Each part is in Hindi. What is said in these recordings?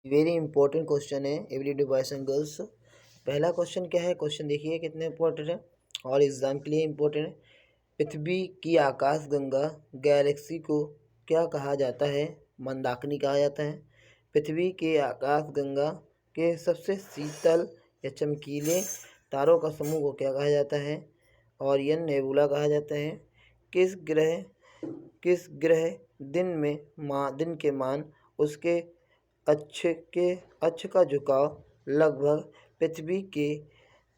वेरी इंपॉर्टेंट क्वेश्चन है एवरीडे बॉयज एंड गर्ल्स। पहला क्वेश्चन क्या है, क्वेश्चन देखिए कितने इंपॉर्टेंट है और एग्जाम के लिए इंपॉर्टेंट है। पृथ्वी की आकाशगंगा गैलेक्सी को क्या कहा जाता है? मंदाकिनी कहा जाता है। पृथ्वी के आकाशगंगा के सबसे शीतल या चमकीले तारों का समूह को क्या कहा जाता है? ओरियन नेबुला कहा जाता है। किस ग्रह दिन के मान उसके अक्ष का झुकाव लगभग पृथ्वी के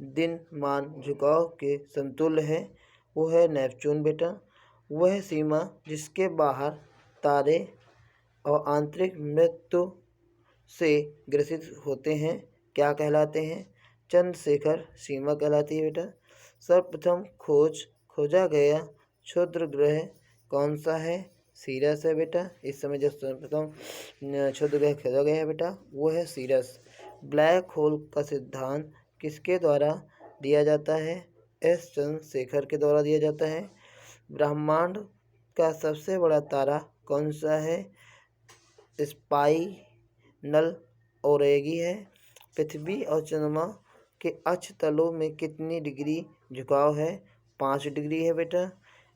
दिन मान झुकाव के समतुल्य है? वो है नेपच्यून बेटा। वह सीमा जिसके बाहर तारे और आंतरिक मृत्यु से ग्रसित होते हैं क्या कहलाते हैं? चंद्रशेखर सीमा कहलाती है बेटा। सर्वप्रथम खोजा गया क्षुद्र ग्रह कौन सा है? सीरस है बेटा। इस समय जो सर्वप्रथम क्षुद्र ग्रह खोजा गया है बेटा वो है सीरस। ब्लैक होल का सिद्धांत किसके द्वारा दिया जाता है? एस चंद्रशेखर के द्वारा दिया जाता है। ब्रह्मांड का सबसे बड़ा तारा कौन सा है? स्पाइरल ओरेगी है। पृथ्वी और चंद्रमा के अक्ष तलों में कितनी डिग्री झुकाव है? 5 डिग्री है बेटा।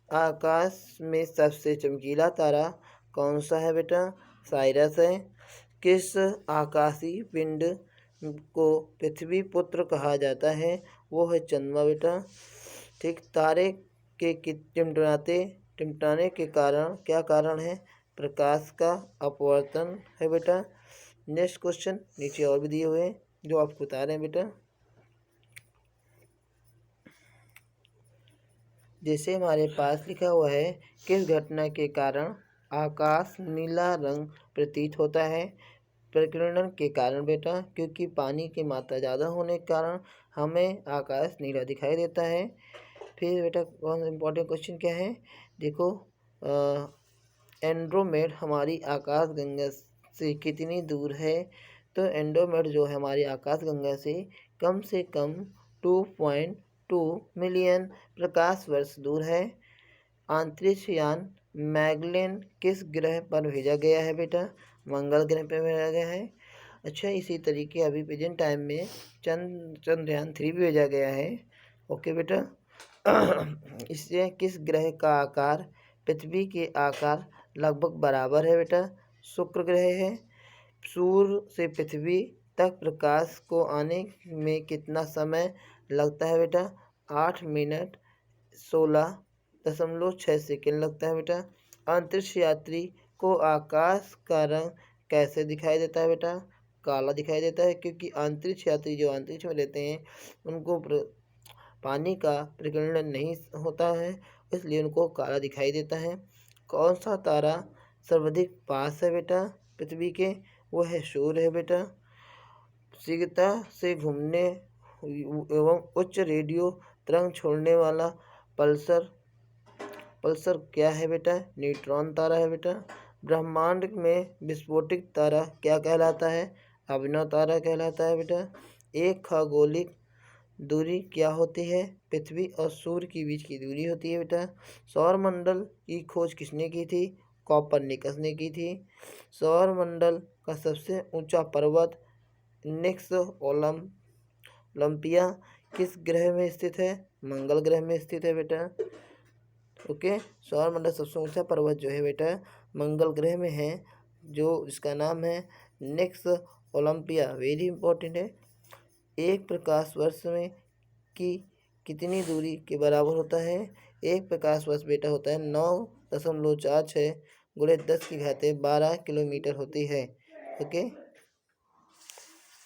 आकाश में सबसे चमकीला तारा कौन सा है बेटा? साइरस है। किस आकाशीय पिंड को पृथ्वी पुत्र कहा जाता है? वो है चंद्रमा बेटा। ठीक, तारे के टिमटिमाने के कारण क्या कारण है? प्रकाश का अपवर्तन है बेटा। नेक्स्ट क्वेश्चन नीचे और भी दिए हुए हैं जो आपको बता रहे हैं बेटा। जैसे हमारे पास लिखा हुआ है, किस घटना के कारण आकाश नीला रंग प्रतीत होता है? प्रकीर्णन के कारण बेटा, क्योंकि पानी की मात्रा ज़्यादा होने के कारण हमें आकाश नीला दिखाई देता है। फिर बेटा बहुत इम्पोर्टेंट क्वेश्चन क्या है, देखो एंड्रोमेड हमारी आकाशगंगा से कितनी दूर है? तो एंड्रोमेड जो है हमारी आकाशगंगा से कम 2.2 मिलियन प्रकाश वर्ष दूर है। अंतरिक्ष यान मैगलेन किस ग्रह पर भेजा गया है बेटा? मंगल ग्रह पर भेजा गया है। अच्छा, इसी तरीके अभी प्रेजेंट टाइम में चंद्रयान 3 भी भेजा गया है। ओके बेटा। इससे किस ग्रह का आकार पृथ्वी के आकार लगभग बराबर है बेटा? शुक्र ग्रह है। सूर्य से पृथ्वी तक प्रकाश को आने में कितना समय लगता है बेटा? 8 मिनट 16.6 सेकेंड लगता है बेटा। अंतरिक्ष यात्री को आकाश का रंग कैसे दिखाई देता है बेटा? काला दिखाई देता है, क्योंकि अंतरिक्ष यात्री जो अंतरिक्ष में रहते हैं उनको पानी का प्रकीर्णन नहीं होता है, इसलिए उनको काला दिखाई देता है। कौन सा तारा सर्वाधिक पास है बेटा पृथ्वी के? वो है सूर्य है बेटा। शीघ्रता से घूमने एवं उच्च रेडियो तरंग छोड़ने वाला पल्सर क्या है बेटा? न्यूट्रॉन तारा है बेटा। ब्रह्मांड में विस्फोटित तारा क्या कहलाता है? अभिनव तारा कहलाता है बेटा। एक खगोलिक दूरी क्या होती है? पृथ्वी और सूर्य के बीच की दूरी होती है बेटा। सौर मंडल की खोज किसने की थी? कोपरनिकस ने की थी। सौर मंडल का सबसे ऊंचा पर्वत नेक्स ओलंपिया किस ग्रह में स्थित है? मंगल ग्रह में स्थित है बेटा। ओके, सौर मंडल सबसे ऊंचा पर्वत जो है बेटा मंगल ग्रह में है, जो इसका नाम है नेक्स ओलंपिया। वेरी इंपॉर्टेंट है। एक प्रकाश वर्ष में कितनी दूरी के बराबर होता है? एक प्रकाश वर्ष बेटा होता है 9.46 × 10⁻12 किलोमीटर होती है। ओके।